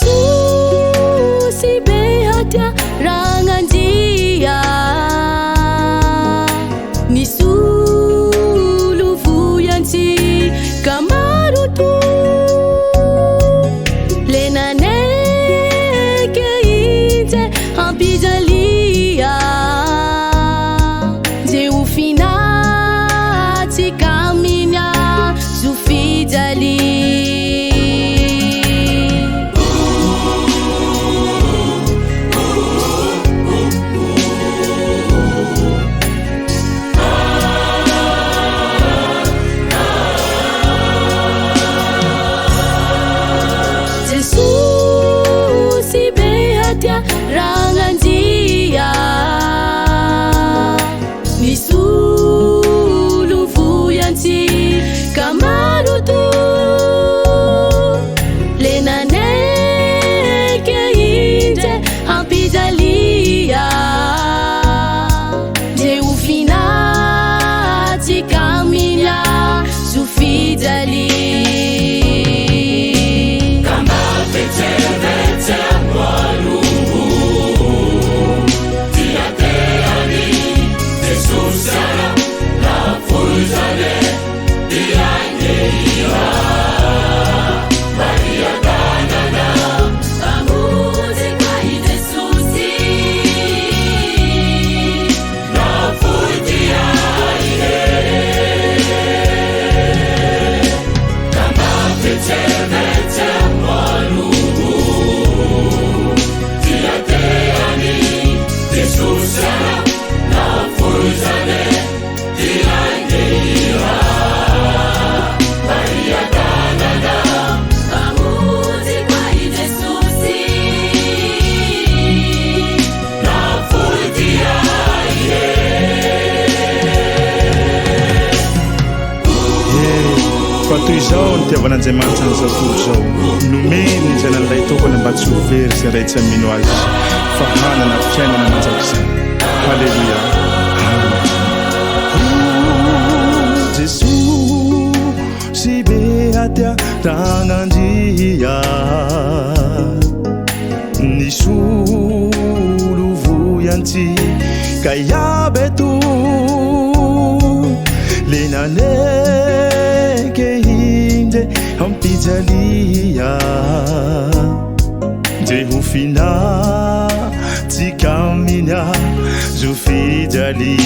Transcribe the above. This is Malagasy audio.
Jesus ibehatia ranganjia ni suluvuyansi kamarutu lenaneke inje ampijalia je ufinati kaminya zufijali Jesus ibehatia ranganjia ni suluvuyansi kamarutu lenaneke inje ampijalia je ufinati kaminya zufijali Toy izao ny tiavan'Andriamanitra ny zatovo zao nomeny izay nan'ilay tokony mba tsy ho very izay raitsy amino azy fa hanana fiainana manjakizay. Halleluia. Jesus ibehatia ranganjia ni suluvuyansi kayabetu lenaneke inje ampijalia je hufina tikaminya zufijali